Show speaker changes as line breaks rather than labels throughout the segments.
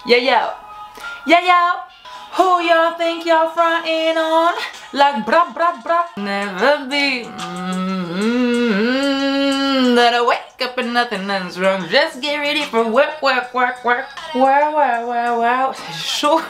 Yeah, yeah. Yeah, yeah. Who y'all think y'all frontin' on? Like bra bra bra. Never be. That I wake up and nothing's wrong. Just get ready for work, work, work, work. Wow, wow, wow, wow. C'est chaud.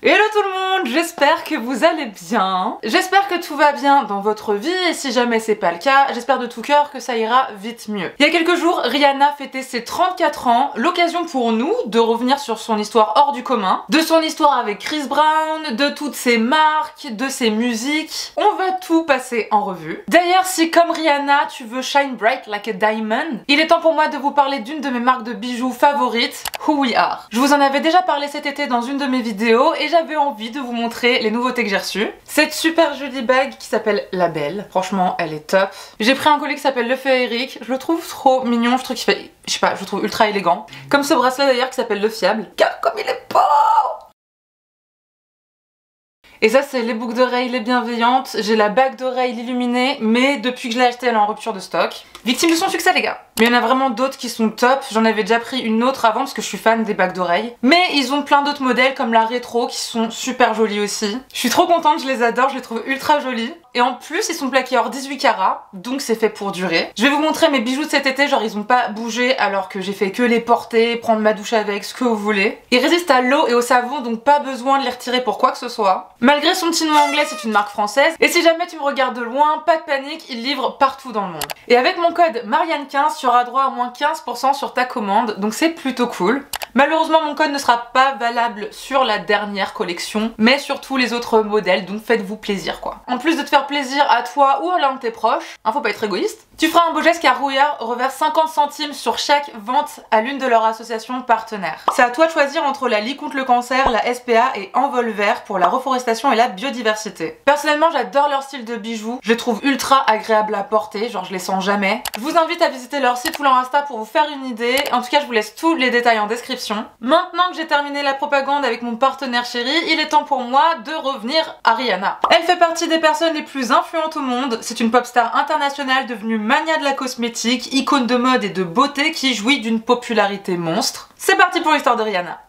Hello tout le monde, j'espère que vous allez bien. J'espère que tout va bien dans votre vie et si jamais c'est pas le cas, j'espère de tout cœur que ça ira vite mieux. Il y a quelques jours, Rihanna fêtait ses 34 ans, l'occasion pour nous de revenir sur son histoire hors du commun, de son histoire avec Chris Brown, de toutes ses marques, de ses musiques. On va tout passer en revue. D'ailleurs, si comme Rihanna, tu veux shine bright like a diamond, il est temps pour moi de vous parler d'une de mes marques de bijoux favorites, Who We Are. Je vous en avais déjà parlé cet été dans une de mes vidéos et j'avais envie de vous montrer les nouveautés que j'ai reçues. Cette super jolie bague qui s'appelle La Belle, franchement elle est top. J'ai pris un collier qui s'appelle Le Féerique, je le trouve trop mignon, je trouve qu'il fait, je sais pas, je le trouve ultra élégant. Comme ce bracelet d'ailleurs qui s'appelle Le Fiable. Regarde comme il est beau! Et ça c'est les boucles d'oreilles les bienveillantes, j'ai la bague d'oreille illuminée, mais depuis que je l'ai achetée elle est en rupture de stock. Victime de son succès les gars. Mais il y en a vraiment d'autres qui sont top, j'en avais déjà pris une autre avant parce que je suis fan des bagues d'oreilles. Mais ils ont plein d'autres modèles comme la rétro qui sont super jolies aussi. Je suis trop contente, je les adore, je les trouve ultra jolies. Et en plus ils sont plaqués hors 18 carats, donc c'est fait pour durer. Je vais vous montrer mes bijoux de cet été, genre ils ont pas bougé alors que j'ai fait que les porter, prendre ma douche avec, ce que vous voulez. Ils résistent à l'eau et au savon, donc pas besoin de les retirer pour quoi que ce soit. Malgré son petit nom anglais, c'est une marque française. Et si jamais tu me regardes de loin, pas de panique, ils livrent partout dans le monde. Et avec mon code Marianne15, tu auras droit à moins 15% sur ta commande, donc c'est plutôt cool. Malheureusement mon code ne sera pas valable sur la dernière collection, mais sur tous les autres modèles, donc faites-vous plaisir quoi. En plus de te faire plaisir à toi ou à l'un de tes proches, hein, faut pas être égoïste, tu feras un beau geste car Rouillard reverse 50 centimes sur chaque vente à l'une de leurs associations partenaires. C'est à toi de choisir entre la Ligue contre le cancer, la SPA et Envol Vert pour la reforestation et la biodiversité. Personnellement j'adore leur style de bijoux, je les trouve ultra agréables à porter, genre je les sens jamais. Je vous invite à visiter leur site ou leur Insta pour vous faire une idée, en tout cas je vous laisse tous les détails en description. Maintenant que j'ai terminé la propagande avec mon partenaire chéri, il est temps pour moi de revenir à Rihanna. Elle fait partie des personnes les plus influentes au monde, c'est une pop star internationale devenue mania de la cosmétique, icône de mode et de beauté qui jouit d'une popularité monstre. C'est parti pour l'histoire de Rihanna.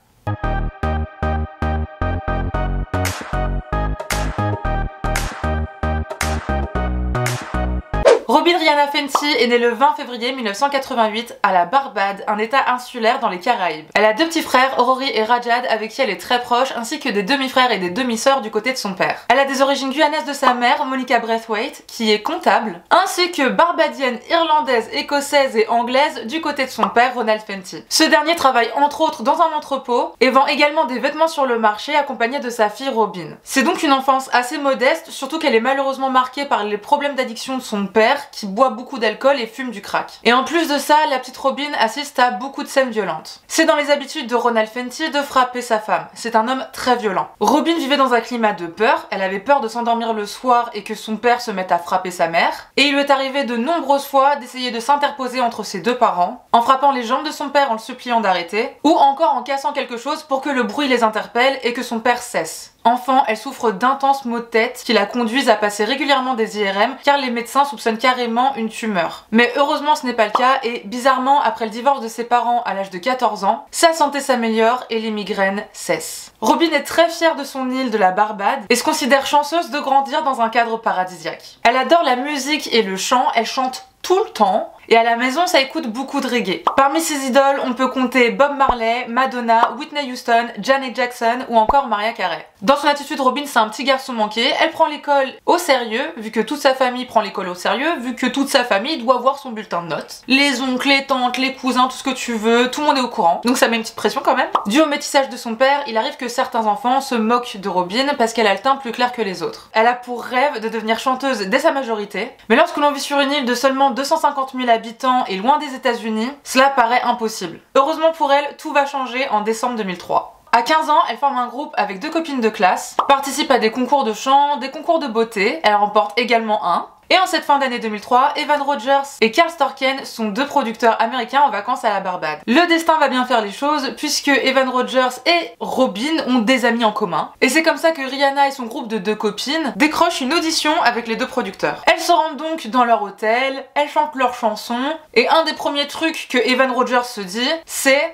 Robyn Rihanna Fenty est née le 20 février 1988 à la Barbade, un état insulaire dans les Caraïbes. Elle a deux petits frères, Rory et Rajad, avec qui elle est très proche, ainsi que des demi-frères et des demi-sœurs du côté de son père. Elle a des origines guyanaises de sa mère, Monica Braithwaite, qui est comptable, ainsi que barbadienne, irlandaise, écossaise et anglaise du côté de son père, Ronald Fenty. Ce dernier travaille entre autres dans un entrepôt et vend également des vêtements sur le marché accompagné de sa fille Robyn. C'est donc une enfance assez modeste, surtout qu'elle est malheureusement marquée par les problèmes d'addiction de son père, qui boit beaucoup d'alcool et fume du crack. Et en plus de ça, la petite Robyn assiste à beaucoup de scènes violentes. C'est dans les habitudes de Ronald Fenty de frapper sa femme. C'est un homme très violent. Robyn vivait dans un climat de peur, elle avait peur de s'endormir le soir et que son père se mette à frapper sa mère. Et il lui est arrivé de nombreuses fois d'essayer de s'interposer entre ses deux parents, en frappant les jambes de son père en le suppliant d'arrêter, ou encore en cassant quelque chose pour que le bruit les interpelle et que son père cesse. Enfant, elle souffre d'intenses maux de tête qui la conduisent à passer régulièrement des IRM car les médecins soupçonnent carrément une tumeur. Mais heureusement ce n'est pas le cas et bizarrement après le divorce de ses parents à l'âge de 14 ans, sa santé s'améliore et les migraines cessent. Robyn est très fière de son île de la Barbade et se considère chanceuse de grandir dans un cadre paradisiaque. Elle adore la musique et le chant, elle chante tout le temps. Et à la maison, ça écoute beaucoup de reggae. Parmi ses idoles, on peut compter Bob Marley, Madonna, Whitney Houston, Janet Jackson ou encore Mariah Carey. Dans son attitude, Robyn, c'est un petit garçon manqué. Elle prend l'école au sérieux, vu que toute sa famille prend l'école au sérieux, vu que toute sa famille doit voir son bulletin de notes. Les oncles, les tantes, les cousins, tout ce que tu veux, tout le monde est au courant. Donc ça met une petite pression quand même. Dû au métissage de son père, il arrive que certains enfants se moquent de Robyn parce qu'elle a le teint plus clair que les autres. Elle a pour rêve de devenir chanteuse dès sa majorité. Mais lorsque l'on vit sur une île de seulement 250 000 habitants et loin des États-Unis, cela paraît impossible. Heureusement pour elle, tout va changer en décembre 2003. À 15 ans, elle forme un groupe avec deux copines de classe, participe à des concours de chant, des concours de beauté, elle remporte également un. Et en cette fin d'année 2003, Evan Rogers et Carl Storken sont deux producteurs américains en vacances à la Barbade. Le destin va bien faire les choses puisque Evan Rogers et Robyn ont des amis en commun. Et c'est comme ça que Rihanna et son groupe de deux copines décrochent une audition avec les deux producteurs. Elles se rendent donc dans leur hôtel, elles chantent leurs chansons et un des premiers trucs que Evan Rogers se dit, c'est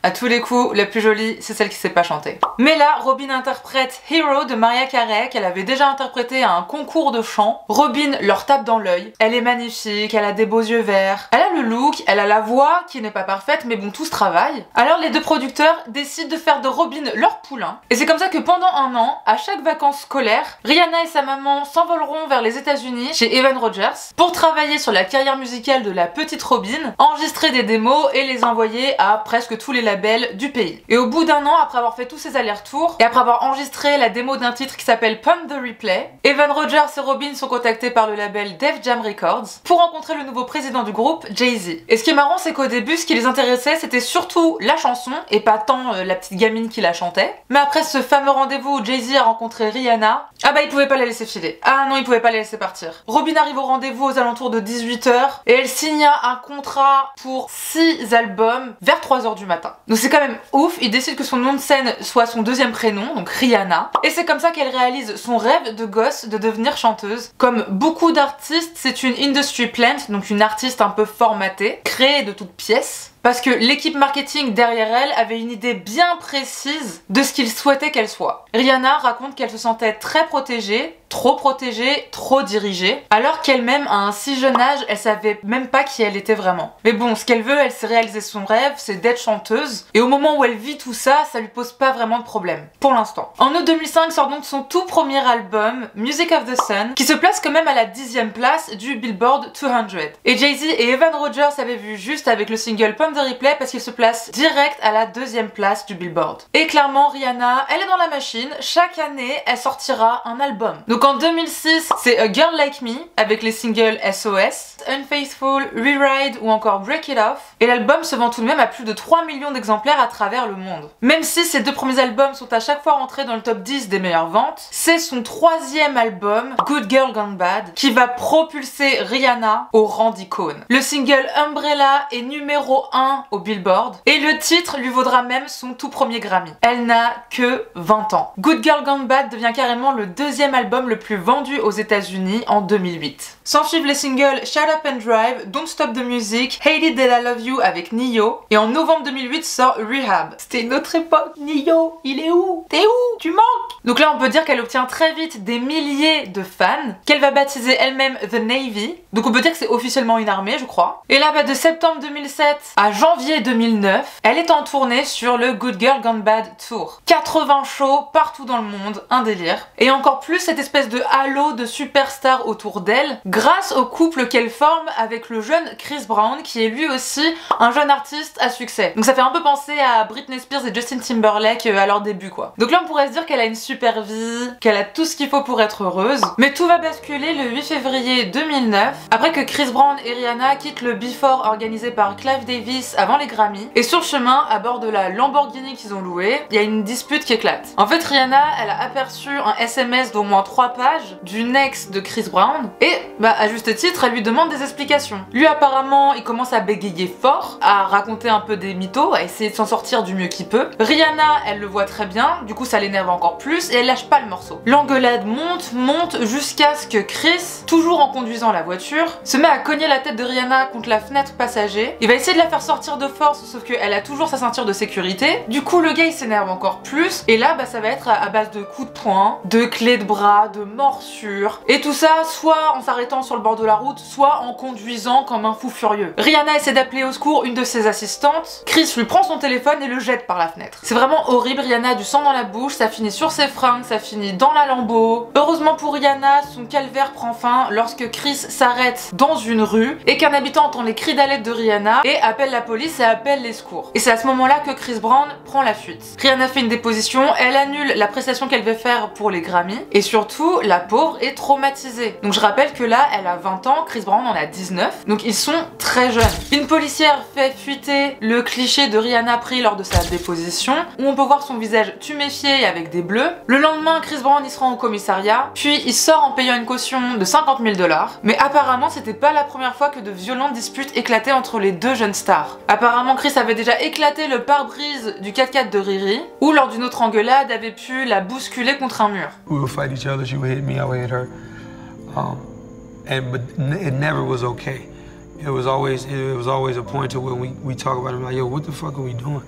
à tous les coups, la plus jolie, c'est celle qui sait pas chanter. Mais là, Robyn interprète Hero de Mariah Carey qu'elle avait déjà interprété à un concours de chant. Robyn leur tape dans l'œil. Elle est magnifique, elle a des beaux yeux verts, elle a le look, elle a la voix qui n'est pas parfaite mais bon, tout se travaille. Alors les deux producteurs décident de faire de Robyn leur poulain. Et c'est comme ça que pendant un an, à chaque vacances scolaires, Rihanna et sa maman s'envoleront vers les États-Unis chez Evan Rogers pour travailler sur la carrière musicale de la petite Robyn, enregistrer des démos et les envoyer à presque tous les labels du pays. Et au bout d'un an, après avoir fait tous ces allers-retours et après avoir enregistré la démo d'un titre qui s'appelle Pump the Replay, Evan Rogers et Robyn sont contactés par le label Def Jam Records pour rencontrer le nouveau président du groupe, Jay-Z. Et ce qui est marrant, c'est qu'au début, ce qui les intéressait, c'était surtout la chanson et pas tant la petite gamine qui la chantait. Mais après ce fameux rendez-vous où Jay-Z a rencontré Rihanna, ah bah il pouvait pas la laisser filer. Ah non, il pouvait pas la laisser partir. Robyn arrive au rendez-vous aux alentours de 18 h et elle signa un contrat pour 6 albums vers 3 h du matin. Donc c'est quand même ouf, il décide que son nom de scène soit son deuxième prénom, donc Rihanna. Et c'est comme ça qu'elle réalise son rêve de gosse de devenir chanteuse. Comme beaucoup d'artistes, c'est une industry plant, donc une artiste un peu formatée, créée de toutes pièces. Parce que l'équipe marketing derrière elle avait une idée bien précise de ce qu'ils souhaitaient qu'elle soit. Rihanna raconte qu'elle se sentait très protégée, trop dirigée, alors qu'elle-même, à un si jeune âge, elle savait même pas qui elle était vraiment. Mais bon, ce qu'elle veut, elle s'est réalisé son rêve, c'est d'être chanteuse, et au moment où elle vit tout ça, ça lui pose pas vraiment de problème, pour l'instant. En août 2005 sort donc son tout premier album, Music of the Sun, qui se place quand même à la 10e place du Billboard 200. Et Jay-Z et Evan Rogers avaient vu juste avec le single Pump the Replay parce qu'il se place direct à la 2e place du Billboard. Et clairement, Rihanna, elle est dans la machine, chaque année, elle sortira un album. Donc en 2006, c'est A Girl Like Me avec les singles SOS, Unfaithful, Rewrite ou encore Break It Off. Et l'album se vend tout de même à plus de 3 millions d'exemplaires à travers le monde. Même si ces deux premiers albums sont à chaque fois rentrés dans le top 10 des meilleures ventes, c'est son 3e album, Good Girl Gone Bad, qui va propulser Rihanna au rang d'icône. Le single Umbrella est numéro 1 au Billboard et le titre lui vaudra même son tout premier Grammy. Elle n'a que 20 ans. Good Girl Gone Bad devient carrément le 2e album le plus vendu aux États-Unis en 2008. S'en suivent les singles Shut Up and Drive, Don't Stop the Music, Hate It That I Love You avec Ne-Yo, et en novembre 2008 sort Rehab. C'était une autre époque. Ne-Yo, il est où? T'es où? Tu manques? Donc là on peut dire qu'elle obtient très vite des milliers de fans, qu'elle va baptiser elle-même The Navy, donc on peut dire que c'est officiellement une armée je crois. Et là de septembre 2007 à janvier 2009, elle est en tournée sur le Good Girl Gone Bad Tour. 80 shows partout dans le monde, un délire. Et encore plus cette espèce de halo de superstars autour d'elle, grâce au couple qu'elle forme avec le jeune Chris Brown, qui est lui aussi un jeune artiste à succès. Donc ça fait un peu penser à Britney Spears et Justin Timberlake à leur début quoi. Donc là on pourrait se dire qu'elle a une super vie, qu'elle a tout ce qu'il faut pour être heureuse. Mais tout va basculer le 8 février 2009, après que Chris Brown et Rihanna quittent le Before organisé par Clive Davis avant les Grammy. Et sur le chemin, à bord de la Lamborghini qu'ils ont louée, il y a une dispute qui éclate. En fait Rihanna, elle a aperçu un SMS d'au moins 3 pages d'une ex de Chris Brown et à juste titre elle lui demande des explications. Lui apparemment il commence à bégayer fort, à raconter un peu des mythos, à essayer de s'en sortir du mieux qu'il peut. Rihanna elle le voit très bien, du coup ça l'énerve encore plus et elle lâche pas le morceau. L'engueulade monte jusqu'à ce que Chris, toujours en conduisant la voiture, se met à cogner la tête de Rihanna contre la fenêtre passager. Il va essayer de la faire sortir de force sauf qu'elle a toujours sa ceinture de sécurité. Du coup le gars il s'énerve encore plus et là ça va être à base de coups de poing, de clés de bras, de morsures et tout ça soit en s'arrêtant sur le bord de la route, soit en conduisant comme un fou furieux. Rihanna essaie d'appeler au secours une de ses assistantes, Chris lui prend son téléphone et le jette par la fenêtre. C'est vraiment horrible, Rihanna a du sang dans la bouche, ça finit sur ses fringues, ça finit dans la Lambo. Heureusement pour Rihanna, son calvaire prend fin lorsque Chris s'arrête dans une rue et qu'un habitant entend les cris d'aide de Rihanna et appelle la police et appelle les secours. Et c'est à ce moment-là que Chris Brown prend la fuite. Rihanna fait une déposition, elle annule la prestation qu'elle devait faire pour les Grammy et surtout surtout, la pauvre est traumatisée. Donc je rappelle que là, elle a 20 ans, Chris Brown en a 19, donc ils sont très jeunes. Une policière fait fuiter le cliché de Rihanna pris lors de sa déposition, où on peut voir son visage tuméfié avec des bleus. Le lendemain, Chris Brown y se rend au commissariat, puis il sort en payant une caution de 50 000 $. Mais apparemment, c'était pas la première fois que de violentes disputes éclataient entre les deux jeunes stars. Apparemment, Chris avait déjà éclaté le pare-brise du 4x4 de Riri, ou lors d'une autre engueulade avait pu la bousculer contre un mur.
We would fight each other, she would hit me, I would hit her. But it never was okay. It was always a point to when we talk about it, like, yo, what the fuck are we doing?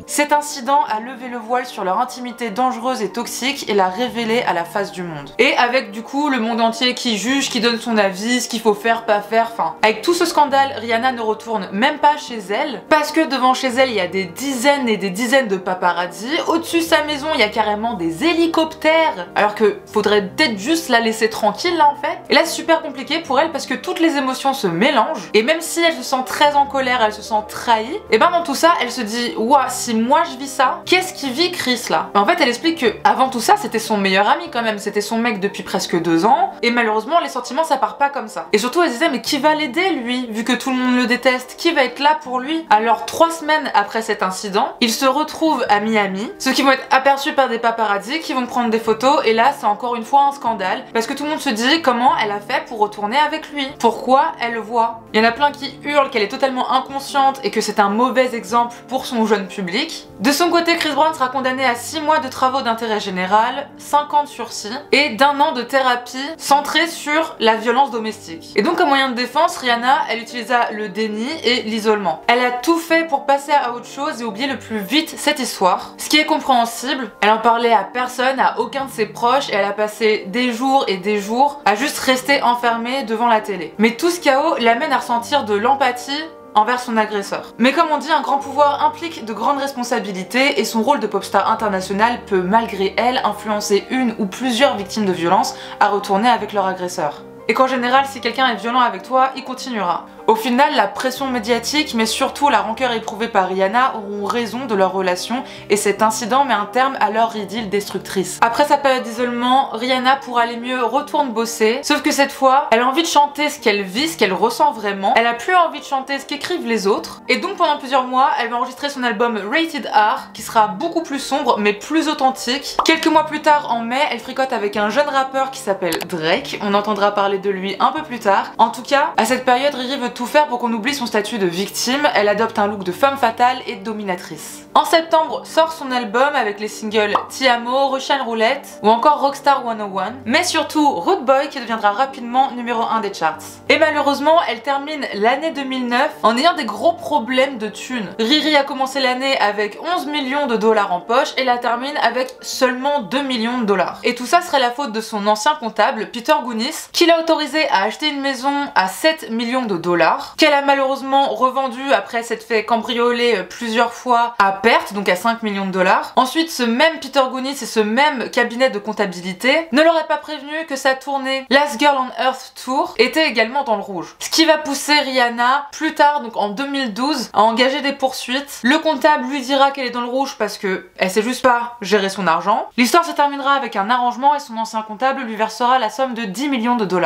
Cet incident a levé le voile sur leur intimité dangereuse et toxique et l'a révélé à la face du monde. Et avec du coup le monde entier qui juge, qui donne son avis, ce qu'il faut faire, pas faire, enfin... Avec tout ce scandale, Rihanna ne retourne même pas chez elle, parce que devant chez elle, il y a des dizaines et des dizaines de paparazzi. Au-dessus de sa maison, il y a carrément des hélicoptères, alors que faudrait peut-être juste la laisser tranquille là en fait. Et là c'est super compliqué pour elle parce que toutes les émotions se mélangent, et même si elle se sent très en colère, elle se sent trahie, et ben dans tout ça, elle se dit « Ouah, si moi je vis ça, qu'est-ce qui vit Chris là ?» En fait elle explique que avant tout ça c'était son meilleur ami quand même, c'était son mec depuis presque 2 ans, et malheureusement les sentiments ça part pas comme ça. Et surtout elle disait mais qui va l'aider lui, vu que tout le monde le déteste, qui va être là pour lui? Alors 3 semaines après cet incident, ils se retrouvent à Miami, ceux qui vont être aperçus par des paparazzi qui vont prendre des photos, et là c'est encore une fois un scandale, parce que tout le monde se dit comment elle a fait pour retourner avec lui, pourquoi elle le voit. Il y en a plein qui hurlent qu'elle est totalement inconsciente et que c'est un mauvais exemple pour son jeune public. De son côté, Chris Brown sera condamné à 6 mois de travaux d'intérêt général, 5 ans de sursis et d'1 an de thérapie centrée sur la violence domestique. Et donc, comme moyen de défense, Rihanna, elle utilisa le déni et l'isolement. Elle a tout fait pour passer à autre chose et oublier le plus vite cette histoire, ce qui est compréhensible. Elle en parlait à personne, à aucun de ses proches, et elle a passé des jours et des jours à juste rester enfermée devant la télé. Mais tout ce chaos l'amène à ressentir de l'empathie envers son agresseur. Mais comme on dit, un grand pouvoir implique de grandes responsabilités et son rôle de pop star internationale peut malgré elle influencer une ou plusieurs victimes de violence à retourner avec leur agresseur. Et qu'en général, si quelqu'un est violent avec toi, il continuera. Au final, la pression médiatique, mais surtout la rancœur éprouvée par Rihanna auront raison de leur relation, et cet incident met un terme à leur idylle destructrice. Après sa période d'isolement, Rihanna, pour aller mieux, retourne bosser, sauf que cette fois, elle a envie de chanter ce qu'elle vit, ce qu'elle ressent vraiment, elle a plus envie de chanter ce qu'écrivent les autres, et donc pendant plusieurs mois, elle va enregistrer son album Rated R, qui sera beaucoup plus sombre, mais plus authentique. Quelques mois plus tard, en mai, elle fricote avec un jeune rappeur qui s'appelle Drake, on entendra parler de lui un peu plus tard. En tout cas, à cette période, Riri veut tout faire pour qu'on oublie son statut de victime, elle adopte un look de femme fatale et de dominatrice. En septembre, sort son album avec les singles Ti Amo, Russian Roulette ou encore Rockstar 101, mais surtout Rude Boy qui deviendra rapidement numéro 1 des charts. Et malheureusement, elle termine l'année 2009 en ayant des gros problèmes de thunes. Riri a commencé l'année avec 11 millions de $ en poche et la termine avec seulement 2 millions de $. Et tout ça serait la faute de son ancien comptable, Peter Gounis, qui l'a autorisé à acheter une maison à 7 millions de $, qu'elle a malheureusement revendu après s'être fait cambrioler plusieurs fois à perte, donc à 5 millions de $. Ensuite, ce même Peter Gounis et ce même cabinet de comptabilité ne l'aurait pas prévenu que sa tournée Last Girl on Earth Tour était également dans le rouge. Ce qui va pousser Rihanna plus tard, donc en 2012, à engager des poursuites. Le comptable lui dira qu'elle est dans le rouge parce que elle sait juste pas gérer son argent. L'histoire se terminera avec un arrangement et son ancien comptable lui versera la somme de 10 millions de $.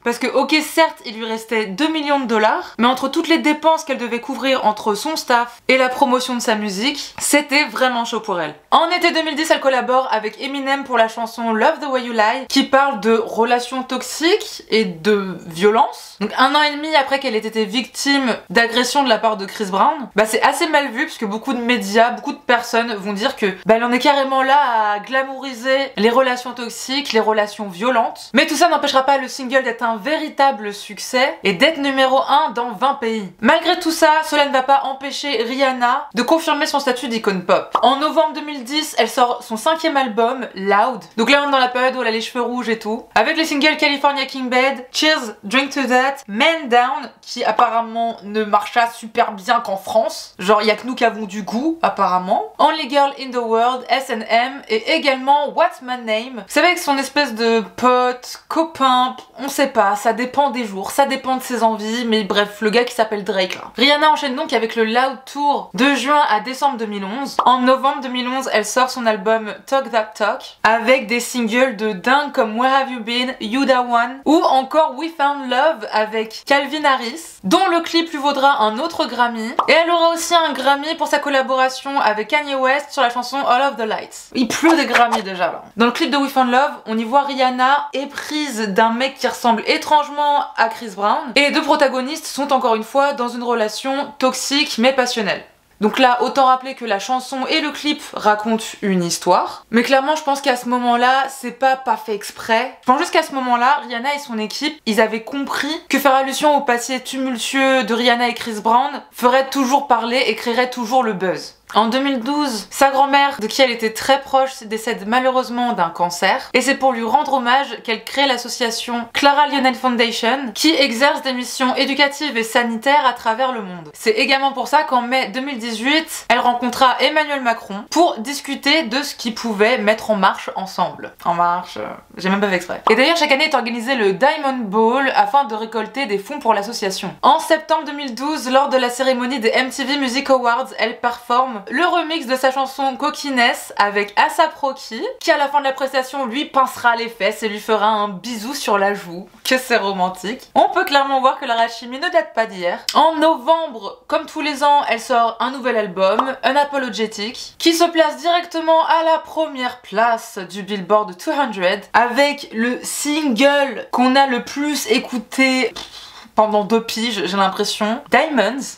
Parce que ok, certes il lui restait 2 millions de $, mais entre toutes les dépenses qu'elle devait couvrir entre son staff et la promotion de sa musique, c'était vraiment chaud pour elle. En été 2010, elle collabore avec Eminem pour la chanson Love the Way You Lie, qui parle de relations toxiques et de violence. Donc 1 an et demi après qu'elle ait été victime d'agression de la part de Chris Brown, bah c'est assez mal vu parce que beaucoup de médias, beaucoup de personnes vont dire que bah elle en est carrément là à glamouriser les relations toxiques, les relations violentes. Mais tout ça n'empêchera pas le single d'être un véritable succès et d'être numéro 1 dans 20 pays. Malgré tout ça, cela ne va pas empêcher Rihanna de confirmer son statut d'icône pop. En novembre 2010, elle sort son 5e album, Loud. Donc là on est dans la période où elle a les cheveux rouges et tout. Avec les singles California King Bed, Cheers, Drink to That, Man Down, qui apparemment ne marcha super bien qu'en France. Genre y a que nous qui avons du goût apparemment. Only Girl in the World, S&M et également What's My Name. Vous savez avec son espèce de pote, copain, on sait pas. pas, ça dépend des jours, ça dépend de ses envies, mais bref, le gars qui s'appelle Drake là. Rihanna enchaîne donc avec le Loud Tour de juin à décembre 2011. En novembre 2011, elle sort son album Talk That Talk avec des singles de dingue comme Where Have You Been, You Da One ou encore We Found Love avec Calvin Harris, dont le clip lui vaudra un autre Grammy. Et elle aura aussi un Grammy pour sa collaboration avec Kanye West sur la chanson All of the Lights. Il pleut des Grammys déjà là. Dans le clip de We Found Love, on y voit Rihanna éprise d'un mec qui ressemble étrangement à Chris Brown. Et les deux protagonistes sont encore une fois dans une relation toxique mais passionnelle. Donc là, autant rappeler que la chanson et le clip racontent une histoire. Mais clairement, je pense qu'à ce moment-là, c'est pas fait exprès. Je pense juste qu'à ce moment-là, Rihanna et son équipe, ils avaient compris que faire allusion au passé tumultueux de Rihanna et Chris Brown ferait toujours parler et créerait toujours le buzz. En 2012, sa grand-mère, de qui elle était très proche, décède malheureusement d'un cancer. Et c'est pour lui rendre hommage qu'elle crée l'association Clara Lionel Foundation, qui exerce des missions éducatives et sanitaires à travers le monde. C'est également pour ça qu'en mai 2018, elle rencontra Emmanuel Macron pour discuter de ce qu'ils pouvaient mettre en marche ensemble. En marche, j'ai même pas fait exprès. Et d'ailleurs, chaque année est organisé le Diamond Ball afin de récolter des fonds pour l'association. En septembre 2012, lors de la cérémonie des MTV Music Awards, elle performe le remix de sa chanson Coquiness avec A$AP Rocky, qui à la fin de la prestation lui pincera les fesses et lui fera un bisou sur la joue. Que c'est romantique. On peut clairement voir que la alchimie ne date pas d'hier. En novembre, comme tous les ans, elle sort un nouvel album, Unapologetic, qui se place directement à la première place du Billboard 200 avec le single qu'on a le plus écouté pendant 2 piges, j'ai l'impression, Diamonds.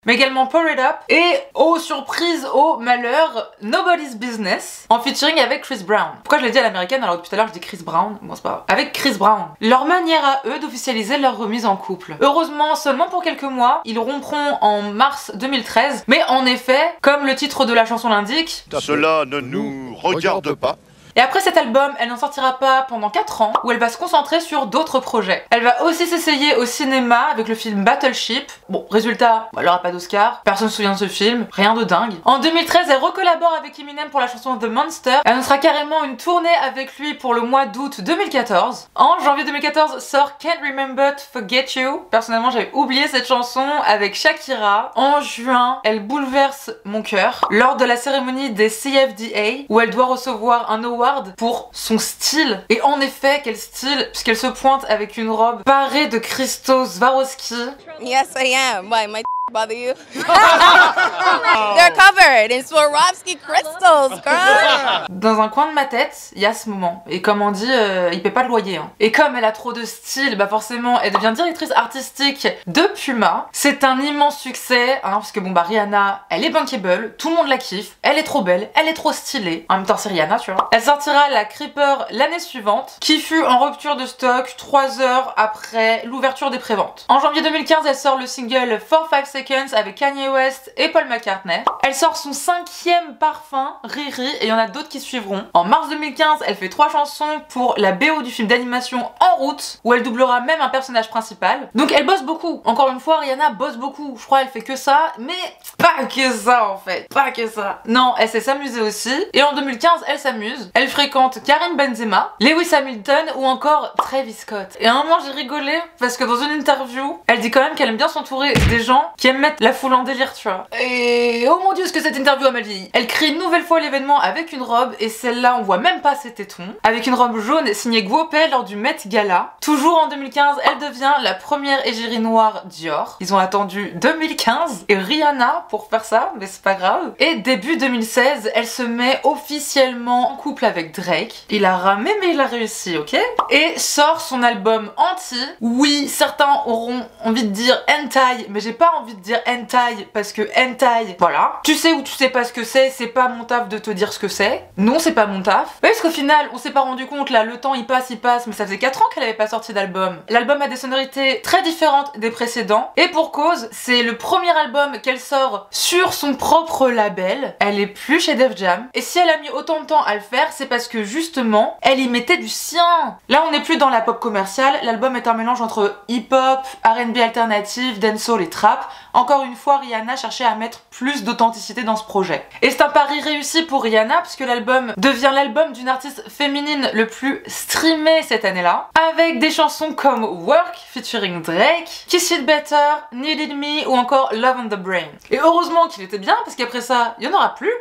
Mais également Pour It Up et, oh surprise, oh malheur, Nobody's Business en featuring avec Chris Brown. Pourquoi je l'ai dit à l'américaine alors que tout à l'heure je dis Chris Brown? Bon c'est pas grave. Avec Chris Brown. Leur manière à eux d'officialiser leur remise en couple. Heureusement, seulement pour quelques mois, ils rompront en mars 2013, mais en effet, comme le titre de la chanson l'indique,
cela ne nous regarde pas.
Et après cet album, elle n'en sortira pas pendant 4 ans, où elle va se concentrer sur d'autres projets. Elle va aussi s'essayer au cinéma avec le film Battleship. Bon, résultat, elle aura pas d'Oscar, personne se souvient de ce film, rien de dingue. En 2013, elle recollabore avec Eminem pour la chanson The Monster. Elle annoncera carrément une tournée avec lui pour le mois d'août 2014. En janvier 2014 sort Can't Remember to Forget You. Personnellement, j'avais oublié cette chanson avec Shakira. En juin, elle bouleverse mon cœur lors de la cérémonie des CFDA, où elle doit recevoir un award pour son style. Et en effet, quel style, puisqu'elle se pointe avec une robe parée de cristaux Swarovski.
Yes, I am. Why, my bother you? They're covered in Swarovski crystals, girl.
Dans un coin de ma tête, il y a ce moment. Et comme on dit, il paie pas le loyer. Hein. Et comme elle a trop de style, bah forcément, elle devient directrice artistique de Puma. C'est un immense succès, hein, parce que bon bah Rihanna, elle est bankable, tout le monde la kiffe, elle est trop belle, elle est trop stylée. En même temps, c'est Rihanna, tu vois. Elle sortira la Creeper l'année suivante, qui fut en rupture de stock 3 heures après l'ouverture des préventes. En janvier 2015, elle sort le single 4-5 Seconds avec Kanye West et Paul McCartney. Elle sort son 5e parfum, Riri, et il y en a d'autres qui suivront. En mars 2015, elle fait 3 chansons pour la BO du film d'animation En Route, où elle doublera même un personnage principal. Donc elle bosse beaucoup. Encore une fois, Rihanna bosse beaucoup. Je crois elle fait que ça, mais pas que ça en fait. Pas que ça. Non, elle sait s'amuser aussi. Et en 2015, elle s'amuse. Elle fréquente Karim Benzema, Lewis Hamilton ou encore Travis Scott. Et à un moment, j'ai rigolé parce que dans une interview, elle dit quand même qu'elle aime bien s'entourer des gens qui aiment mettre la foule en délire, tu vois. Et oh mon dieu, ce que cette interview a mal vieilli. Elle crée une nouvelle fois l'événement avec une robe, et celle-là, on voit même pas ses tétons. Avec une robe jaune signée Guopé lors du Met Gala. Toujours en 2015, elle devient la première égérie noire Dior. Ils ont attendu 2015 et Rihanna pour faire ça, mais c'est pas grave. Et début 2016, elle se met officiellement en couple avec Drake. Il a ramé, mais il a réussi, ok? Et sort son album Anti. Oui, certains auront envie de dire hentai, mais j'ai pas envie de dire hentai parce que hentai, voilà. Tu sais ou tu sais pas ce que c'est pas mon taf de te dire ce que c'est. Non, c'est pas mon taf. Parce qu'au final, on s'est pas rendu compte, là, le temps il passe, mais ça faisait 4 ans qu'elle avait pas sorti d'album. L'album a des sonorités très différentes des précédents, et pour cause, c'est le premier album qu'elle sort sur son propre label. Elle est plus chez Def Jam. Et si elle a mis autant de temps à le faire, c'est parce que justement, elle y mettait du sien. Là, on n'est plus dans la pop commerciale, l'album est un mélange entre hip-hop, R&B alternative, dancehall et trap. Encore une fois, Rihanna cherchait à mettre plus d'authenticité dans ce projet. Et c'est un pari réussi pour Rihanna puisque l'album devient l'album d'une artiste féminine le plus streamé cette année-là, avec des chansons comme Work featuring Drake, Kiss It Better, Needed Me ou encore Love on the Brain. Et heureusement qu'il était bien parce qu'après ça, il n'y en aura plus.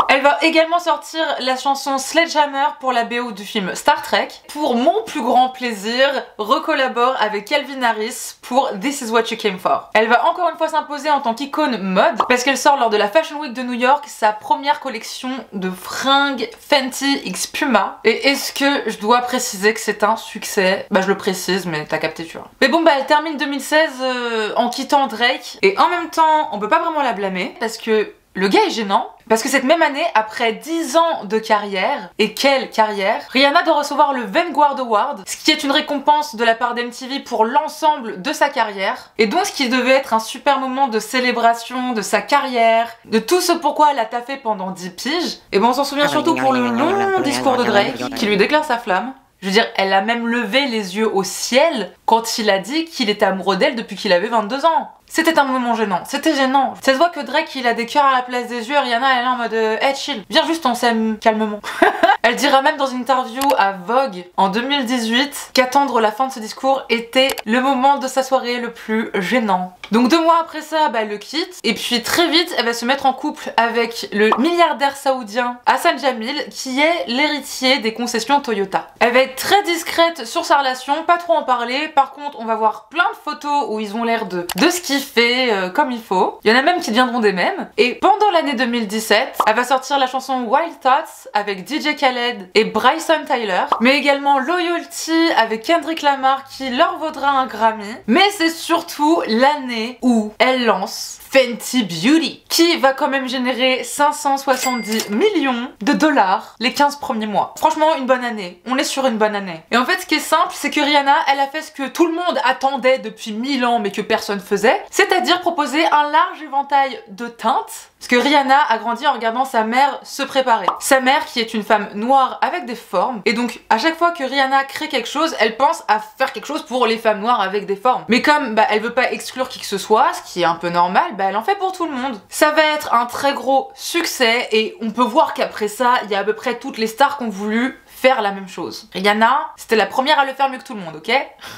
Elle va également sortir la chanson Sledgehammer pour la BO du film Star Trek. Pour mon plus grand plaisir, recollabore avec Calvin Harris pour This Is What You Came For. Elle va encore une fois s'imposer en tant qu'icône mode parce qu'elle sort lors de la Fashion Week de New York sa première collection de fringues Fenty X Puma. Et est-ce que je dois préciser que c'est un succès? Bah je le précise, mais t'as capté, tu vois. Mais bon, bah elle termine 2016 en quittant Drake et en même temps on peut pas vraiment la blâmer parce que le gars est gênant, parce que cette même année, après 10 ans de carrière, et quelle carrière, Rihanna doit recevoir le Vanguard Award, ce qui est une récompense de la part d'MTV pour l'ensemble de sa carrière, et donc ce qui devait être un super moment de célébration de sa carrière, de tout ce pourquoi elle a taffé pendant 10 piges, et bon on s'en souvient surtout pour le long discours de Drake, qui lui déclare sa flamme. Je veux dire, elle a même levé les yeux au ciel quand il a dit qu'il était amoureux d'elle depuis qu'il avait 22 ans. C'était un moment gênant, c'était gênant. Ça se voit que Drake il a des cœurs à la place des yeux, Rihanna elle est en mode hey chill, viens juste on s'aime calmement. Elle dira même dans une interview à Vogue en 2018 qu'attendre la fin de ce discours était le moment de sa soirée le plus gênant. Donc 2 mois après ça, bah, elle le quitte et puis très vite elle va se mettre en couple avec le milliardaire saoudien Hassan Jamil qui est l'héritier des concessions Toyota. Elle va être très discrète sur sa relation, pas trop en parler, par contre on va voir plein de photos où ils ont l'air de ce qu'ils fait comme il faut. Il y en a même qui deviendront des mèmes. Et pendant l'année 2017, elle va sortir la chanson Wild Thoughts avec DJ Khaled et Bryson Tyler, mais également Loyalty avec Kendrick Lamar qui leur vaudra un Grammy. Mais c'est surtout l'année où elle lance Fenty Beauty, qui va quand même générer 570 millions de dollars les 15 premiers mois. Franchement, une bonne année. On est sur une bonne année. Et en fait, ce qui est simple, c'est que Rihanna, elle a fait ce que tout le monde attendait depuis 1000 ans, mais que personne faisait, c'est-à-dire proposer un large éventail de teintes. Parce que Rihanna a grandi en regardant sa mère se préparer. Sa mère qui est une femme noire avec des formes. Et donc, à chaque fois que Rihanna crée quelque chose, elle pense à faire quelque chose pour les femmes noires avec des formes. Mais comme bah, elle veut pas exclure qui que ce soit, ce qui est un peu normal, bah, elle en fait pour tout le monde. Ça va être un très gros succès et on peut voir qu'après ça, il y a à peu près toutes les stars qui ont voulu faire la même chose. Rihanna, c'était la première à le faire mieux que tout le monde, ok?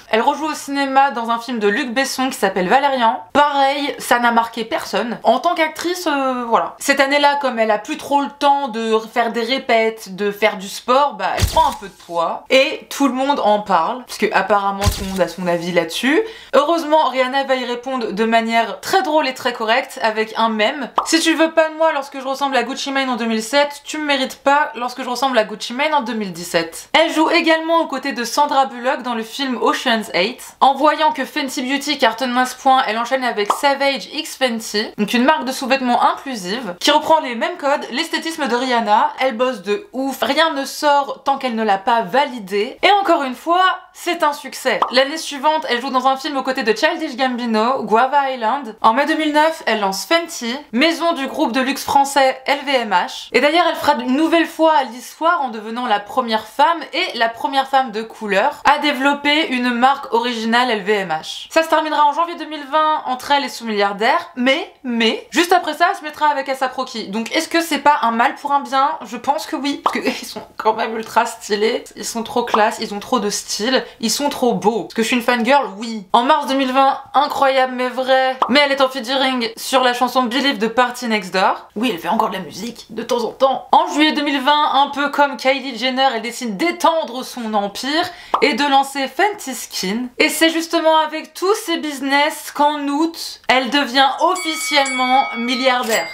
Elle rejoue au cinéma dans un film de Luc Besson qui s'appelle Valérian. Pareil, ça n'a marqué personne. En tant qu'actrice, voilà. Cette année-là, comme elle a plus trop le temps de faire des répètes, de faire du sport, bah elle prend un peu de poids. Et tout le monde en parle, parce que apparemment tout le monde a son avis là-dessus. Heureusement, Rihanna va y répondre de manière très drôle et très correcte avec un mème. Si tu veux pas de moi lorsque je ressemble à Gucci Mane en 2007, tu me mérites pas lorsque je ressemble à Gucci Mane en 2017. Elle joue également aux côtés de Sandra Bullock dans le film Ocean's 8. En voyant que Fenty Beauty cartonne à ce point, elle enchaîne avec Savage X Fenty, donc une marque de sous-vêtements inclusive, qui reprend les mêmes codes, l'esthétisme de Rihanna. Elle bosse de ouf, rien ne sort tant qu'elle ne l'a pas validé. Et encore une fois, c'est un succès. L'année suivante, elle joue dans un film aux côtés de Childish Gambino, Guava Island. En mai 2009, elle lance Fenty, maison du groupe de luxe français LVMH. Et d'ailleurs, elle fera une nouvelle fois l'histoire en devenant la première femme et la première femme de couleur à développer une marque originale LVMH. Ça se terminera en janvier 2020 entre elle et son milliardaire, mais juste après ça, elle se mettra avec A$AP Rocky. Donc est-ce que c'est pas un mal pour un bien? Je pense que oui, parce qu'ils sont quand même ultra stylés, ils sont trop classe, ils ont trop de style, ils sont trop beaux. Parce que je suis une fangirl, oui. En mars 2020, incroyable mais vrai, mais elle est en featuring sur la chanson Believe de Party Next Door. Oui, elle fait encore de la musique, de temps en temps. En juillet 2020, un peu comme Kylie Jenner, elle décide d'étendre son empire et de lancer Fenty Skin. Et c'est justement avec tous ces business qu'en août, elle devient officiellement milliardaire.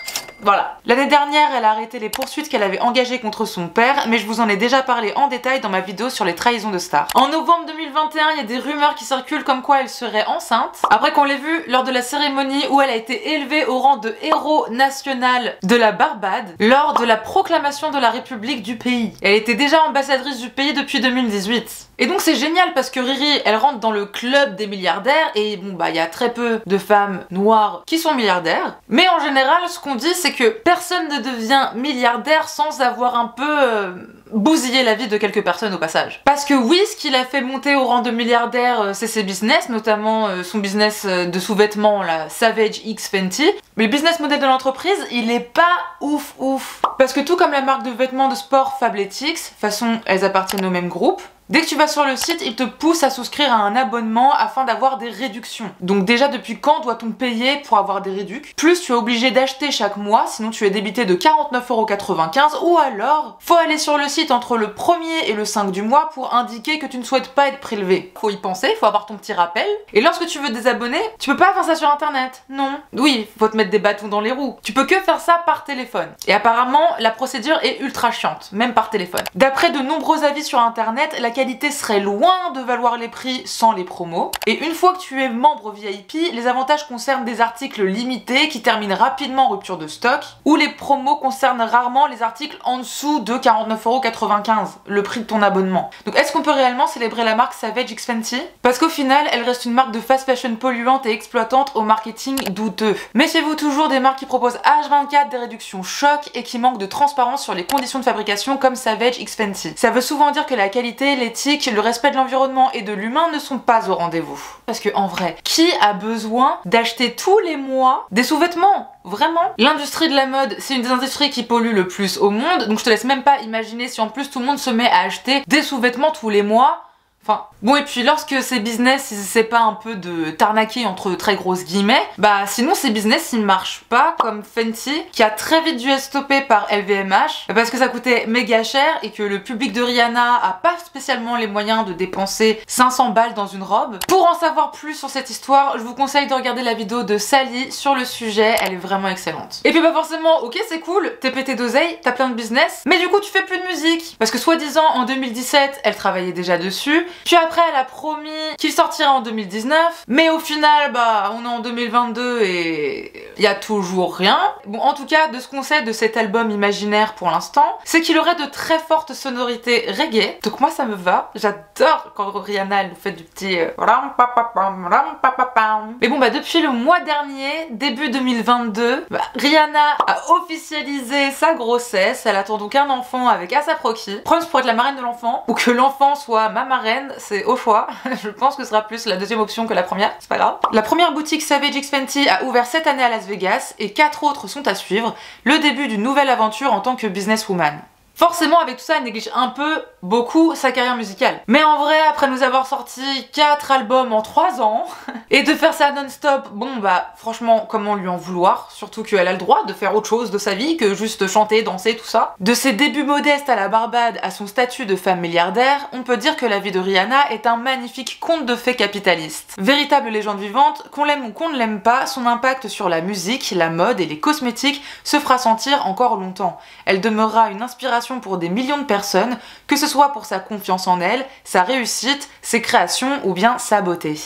Voilà. L'année dernière, elle a arrêté les poursuites qu'elle avait engagées contre son père, mais je vous en ai déjà parlé en détail dans ma vidéo sur les trahisons de stars. En novembre 2021, il y a des rumeurs qui circulent comme quoi elle serait enceinte, après qu'on l'ait vue lors de la cérémonie où elle a été élevée au rang de héros national de la Barbade lors de la proclamation de la République du pays. Elle était déjà ambassadrice du pays depuis 2018. Et donc c'est génial parce que Riri, elle rentre dans le club des milliardaires et bon bah il y a très peu de femmes noires qui sont milliardaires, mais en général ce qu'on dit c'est c'est que personne ne devient milliardaire sans avoir un peu bousillé la vie de quelques personnes au passage. Parce que oui, ce qui l'a fait monter au rang de milliardaire, c'est ses business, notamment son business de sous-vêtements, la Savage X Fenty. Mais le business model de l'entreprise, il est pas ouf. Parce que tout comme la marque de vêtements de sport Fabletics, de toute façon, elles appartiennent au même groupe, dès que tu vas sur le site, il te pousse à souscrire à un abonnement afin d'avoir des réductions. Donc déjà, depuis quand doit-on payer pour avoir des réductions? Plus tu es obligé d'acheter chaque mois, sinon tu es débité de 49,95 €, ou alors, faut aller sur le site entre le 1er et le 5 du mois pour indiquer que tu ne souhaites pas être prélevé. Faut y penser, faut avoir ton petit rappel. Et lorsque tu veux te désabonner, tu peux pas faire ça sur internet, non. Oui, faut te mettre des bâtons dans les roues. Tu peux que faire ça par téléphone. Et apparemment, la procédure est ultra chiante, même par téléphone. D'après de nombreux avis sur internet, la qualité serait loin de valoir les prix sans les promos. Et une fois que tu es membre VIP, les avantages concernent des articles limités qui terminent rapidement en rupture de stock, ou les promos concernent rarement les articles en dessous de 49,95 €, le prix de ton abonnement. Donc est-ce qu'on peut réellement célébrer la marque Savage X Fenty? Parce qu'au final, elle reste une marque de fast fashion polluante et exploitante au marketing douteux. Méfiez-vous toujours des marques qui proposent H24 des réductions choc et qui manquent de transparence sur les conditions de fabrication comme Savage X Fenty. Ça veut souvent dire que la qualité, l'éthique, le respect de l'environnement et de l'humain ne sont pas au rendez-vous. Parce que en vrai, qui a besoin d'acheter tous les mois des sous-vêtements? Vraiment? L'industrie de la mode, c'est une des industries qui pollue le plus au monde, donc je te laisse même pas imaginer si en plus tout le monde se met à acheter des sous-vêtements tous les mois. Enfin, bon, et puis lorsque ces business, ils essaient pas un peu de t'arnaquer entre très grosses guillemets, bah sinon ces business ils marchent pas, comme Fenty, qui a très vite dû être stoppé par LVMH, parce que ça coûtait méga cher et que le public de Rihanna a pas spécialement les moyens de dépenser 500 balles dans une robe. Pour en savoir plus sur cette histoire, je vous conseille de regarder la vidéo de Sally sur le sujet, elle est vraiment excellente. Et puis bah forcément, ok c'est cool, t'es pété d'oseille, t'as plein de business, mais du coup tu fais plus de musique. Parce que soi-disant en 2017, elle travaillait déjà dessus, puis après elle a promis qu'il sortirait en 2019, mais au final bah on est en 2022 et il y a toujours rien. Bon en tout cas de ce qu'on sait de cet album imaginaire pour l'instant, c'est qu'il aurait de très fortes sonorités reggae, donc moi ça me va, j'adore quand Rihanna elle nous fait du petit mais bon bah depuis le mois dernier, début 2022, Rihanna a officialisé sa grossesse, elle attend donc un enfant avec A$AP Rocky. Prince pour être la marraine de l'enfant, ou que l'enfant soit ma marraine, c'est au choix. Je pense que ce sera plus la deuxième option que la première, c'est pas grave. La première boutique Savage X Fenty a ouvert cette année à Las Vegas et 4 autres sont à suivre, le début d'une nouvelle aventure en tant que businesswoman. Forcément avec tout ça elle néglige un peu, beaucoup sa carrière musicale. Mais en vrai après nous avoir sorti 4 albums en 3 ans et de faire ça non-stop, bon bah franchement comment lui en vouloir, surtout qu'elle a le droit de faire autre chose de sa vie que juste chanter, danser, tout ça. De ses débuts modestes à la Barbade à son statut de femme milliardaire, on peut dire que la vie de Rihanna est un magnifique conte de fées capitaliste. Véritable légende vivante, qu'on l'aime ou qu'on ne l'aime pas, son impact sur la musique, la mode et les cosmétiques se fera sentir encore longtemps. Elle demeurera une inspiration pour des millions de personnes, que ce soit pour sa confiance en elle, sa réussite, ses créations ou bien sa beauté.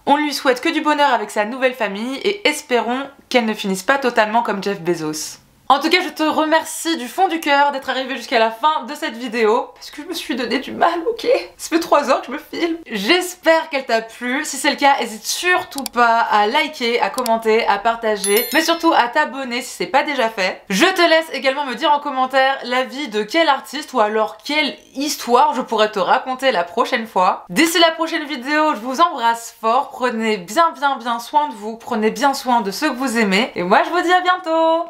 On lui souhaite que du bonheur avec sa nouvelle famille et espérons qu'elle ne finisse pas totalement comme Jeff Bezos. En tout cas, je te remercie du fond du cœur d'être arrivé jusqu'à la fin de cette vidéo, parce que je me suis donné du mal, ok? Ça fait 3 heures que je me filme. J'espère qu'elle t'a plu. Si c'est le cas, n'hésite surtout pas à liker, à commenter, à partager, mais surtout à t'abonner si c'est pas déjà fait. Je te laisse également me dire en commentaire l'avis de quel artiste ou alors quelle histoire je pourrais te raconter la prochaine fois. D'ici la prochaine vidéo, je vous embrasse fort. Prenez bien soin de vous, prenez bien soin de ceux que vous aimez, et moi je vous dis à bientôt!